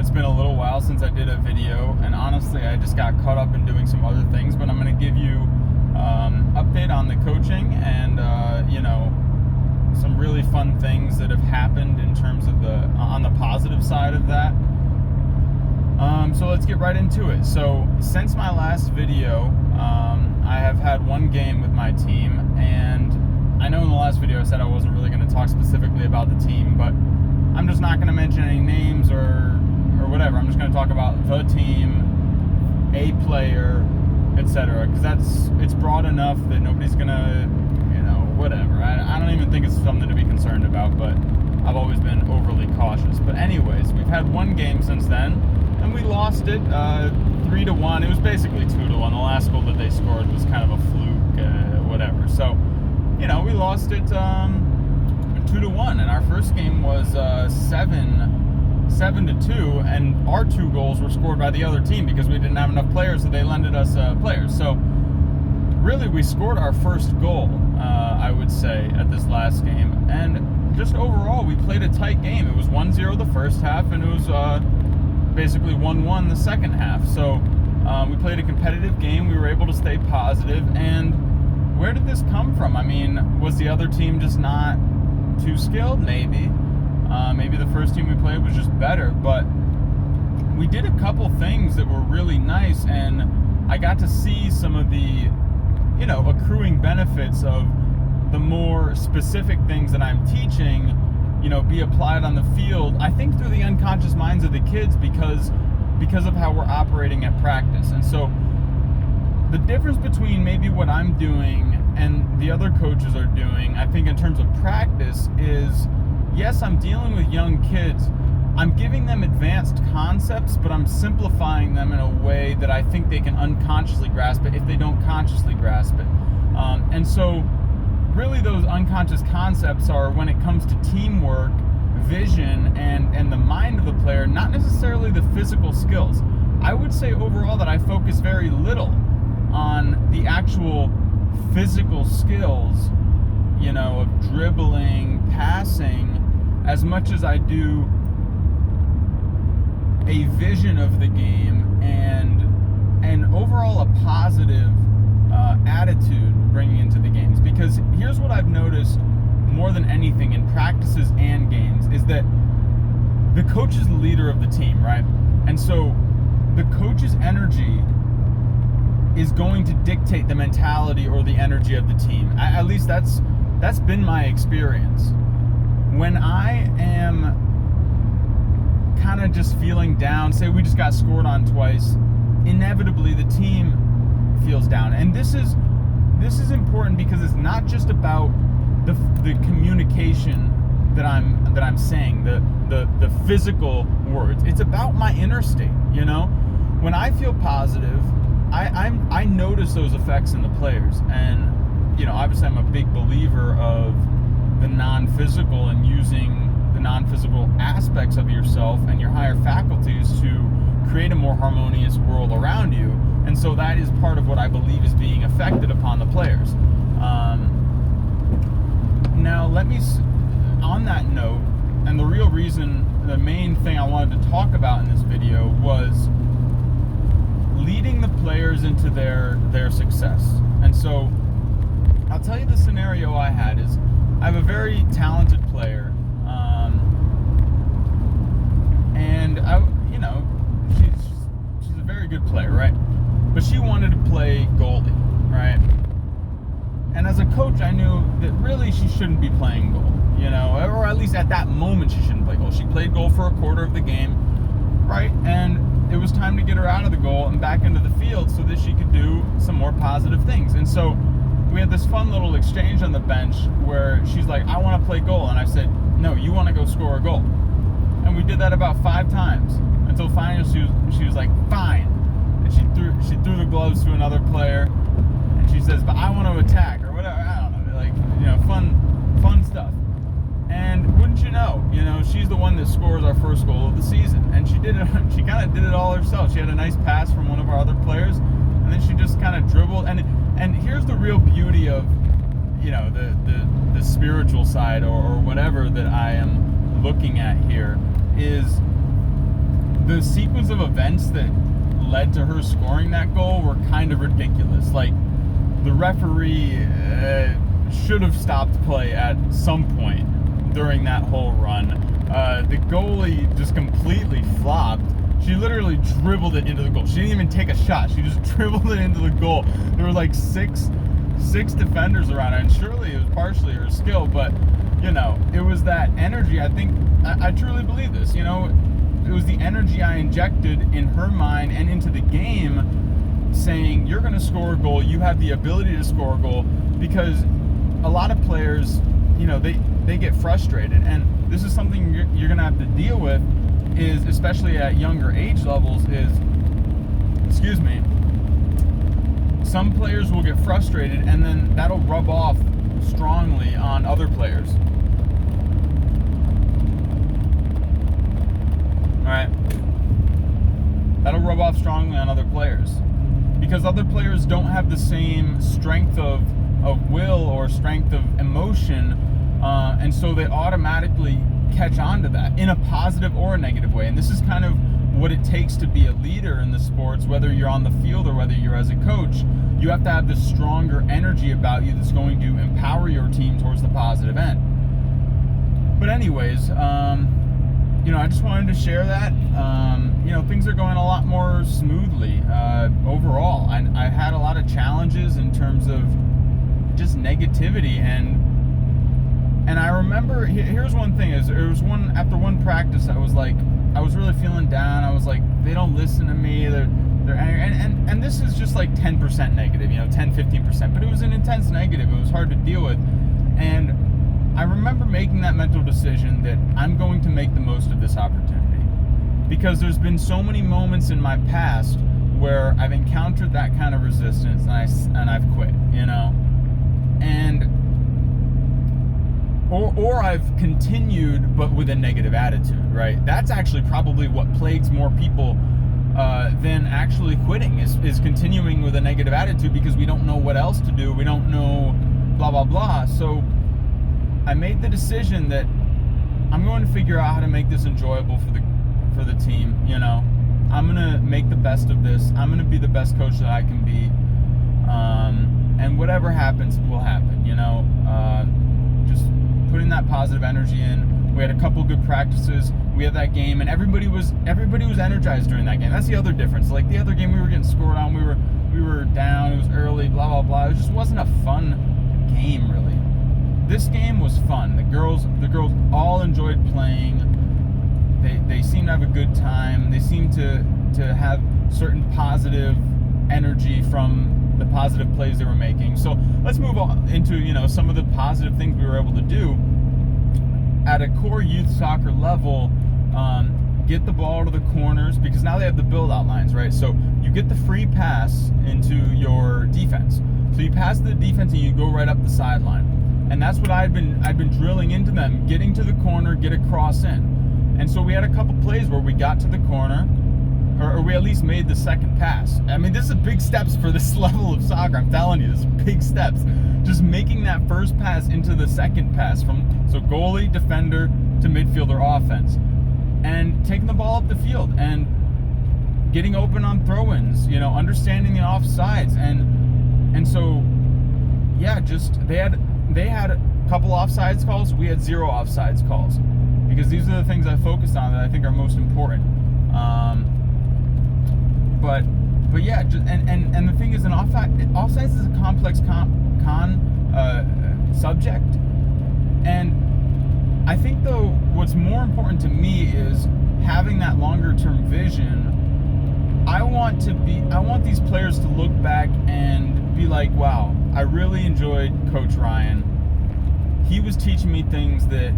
it's been a little while since I did a video, and honestly, I just got caught up in doing some other things, but I'm going to give you update on the coaching and, some really fun things that have happened in terms of on the positive side of that. So let's get right into it. So since my last video, I have had one game with my team, and I know in the last video I said I wasn't really going to talk specifically about the team, but I'm just not going to mention any names or whatever. I'm just going to talk about the team, a player, etc. Because it's broad enough that nobody's going to, whatever. I don't even think it's something to be concerned about, but I've always been overly cautious. But anyways, we've had one game since then, and we lost it 3-1. It was basically 2-1. The last goal that they scored was kind of a fluke, whatever. So, we lost it 2-1, and our first game was 7-2, and our 2 goals were scored by the other team because we didn't have enough players, so they lended us players. So really, we scored our first goal, I would say, at this last game, and just overall, we played a tight game. It was 1-0 the first half, and it was basically 1-1 the second half. So we played a competitive game. We were able to stay positive, and where did this come from? I mean, was the other team just not too skilled? Maybe. Maybe the first team we played was just better, but we did a couple things that were really nice, and I got to see some of the, accruing benefits of the more specific things that I'm teaching, be applied on the field, I think through the unconscious minds of the kids because of how we're operating at practice. And so the difference between maybe what I'm doing and the other coaches are doing, I think in terms of practice, is yes, I'm dealing with young kids. I'm giving them advanced concepts, but I'm simplifying them in a way that I think they can unconsciously grasp it if they don't consciously grasp it. And so really those unconscious concepts are when it comes to teamwork, vision, and the mind of the player, not necessarily the physical skills. I would say overall that I focus very little on the actual physical skills, of dribbling, passing, as much as I do a vision of the game and overall a positive attitude bringing into the games. Because here's what I've noticed more than anything in practices and games is that the coach is the leader of the team, right? And so the coach's energy is going to dictate the mentality or the energy of the team. At least that's been my experience. When I am kind of just feeling down, say we just got scored on twice, inevitably the team feels down. And this is important because it's not just about the communication that I'm saying, the physical words. It's about my inner state. When I feel positive, I notice those effects in the players. And obviously I'm a big believer of the non-physical and using the non-physical aspects of yourself and your higher faculties to create a more harmonious world around you. And so that is part of what I believe is being affected upon the players. Now on that note, and the real reason, the main thing I wanted to talk about in this video was leading the players into their success. And so I'll tell you the scenario I had is I have a very talented player, and she's a very good player, right? But she wanted to play goalie, right? And as a coach, I knew that really she shouldn't be playing goal, or at least at that moment she shouldn't play goal. She played goal for a quarter of the game, right? And it was time to get her out of the goal and back into the field so that she could do some more positive things. And so we had this fun little exchange on the bench where she's like, I want to play goal. And I said, no, you want to go score a goal. And we did that about 5 times until finally she was like, fine. And she threw the gloves to another player, and she says, but I want to attack, or whatever. I don't know, like, fun stuff. And wouldn't you know, she's the one that scores our first goal of the season. And she did it. She kind of did it all herself. She had a nice pass from one of our other players, and then she just kind of dribbled. And here's the real beauty of, the spiritual side or whatever that I am looking at here is the sequence of events that led to her scoring that goal were kind of ridiculous. Like, the referee should have stopped play at some point during that whole run. The goalie just completely flopped. She literally dribbled it into the goal. She didn't even take a shot. She just dribbled it into the goal. There were like six defenders around her, and surely it was partially her skill, but, you know, it was that energy. I truly believe this, you know. It was the energy I injected in her mind and into the game, saying, you're going to score a goal, you have the ability to score a goal, because a lot of players, you know, they get frustrated, and this is something you're going to have to deal with, is especially at younger age levels, is, some players will get frustrated, and then that'll rub off strongly on other players. Alright? That'll rub off strongly on other players. Because other players don't have the same strength of will or strength of emotion, and so they automatically catch on to that in a positive or a negative way. And this is kind of what it takes to be a leader in the sports, whether you're on the field or whether you're as a coach. You have to have this stronger energy about you that's going to empower your team towards the positive end. But anyways, you know, I just wanted to share that. You know, things are going a lot more smoothly overall. I had a lot of challenges in terms of just negativity, and I remember, here's one thing, is there was after one practice, I was really feeling down. I was like, they don't listen to me, they're angry, and this is just like 10% negative, you know, 10-15%, but it was an intense negative. It was hard to deal with, and I remember making that mental decision that I'm going to make the most of this opportunity, because there's been so many moments in my past where I've encountered that kind of resistance, and I've quit, you know, and or I've continued but with a negative attitude, right? That's actually probably what plagues more people than actually quitting, is continuing with a negative attitude, because we don't know what else to do. We don't know blah, blah, blah. So I made the decision that I'm going to figure out how to make this enjoyable for the team, you know. I'm going to make the best of this. I'm going to be the best coach that I can be. And whatever happens will happen, you know. Just putting that positive energy in. We had a couple good practices. We had that game, and everybody was energized during that game. That's the other difference. Like, the other game, we were getting scored on. We were down. It was early. Blah blah blah. It just wasn't a fun game, really. This game was fun. The girls all enjoyed playing. They seemed to have a good time. They seemed to have certain positive energy from the positive plays they were making. So let's move on into, you know, some of the positive things we were able to do at a core youth soccer level. Get the ball to the corners, because now they have the build out lines, right? So you get the free pass into your defense. So you pass the defense and you go right up the sideline. And that's what I'd been drilling into them, getting to the corner, get a cross in. And so we had a couple plays where we got to the corner, or we at least made the second pass. I mean, this is big steps for this level of soccer. I'm telling you, this is big steps. Just making that first pass into the second pass so goalie, defender to midfielder offense, and taking the ball up the field and getting open on throw-ins. You know, understanding the offsides, and so yeah, just they had a couple offsides calls. We had 0 offsides calls, because these are the things I focused on that I think are most important. But yeah, and the thing is, an offsides is a complex subject, and I think, though, what's more important to me is having that longer term vision. I want these players to look back and be like, wow, I really enjoyed Coach Ryan. He was teaching me things that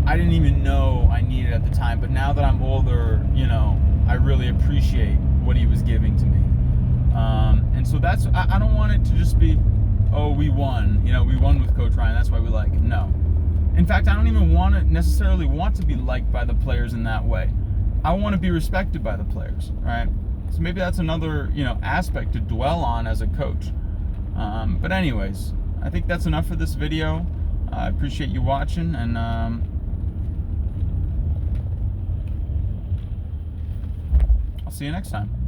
I didn't even know I needed at the time, but now that I'm older, you know, I really appreciate what he was giving to me. And so that's, I don't want it to just be, oh, we won, you know, we won with Coach Ryan, that's why we like him. No. In fact, I don't even necessarily want to be liked by the players in that way. I want to be respected by the players, right? So maybe that's another, you know, aspect to dwell on as a coach. But anyways, I think that's enough for this video. I appreciate you watching, and I'll see you next time.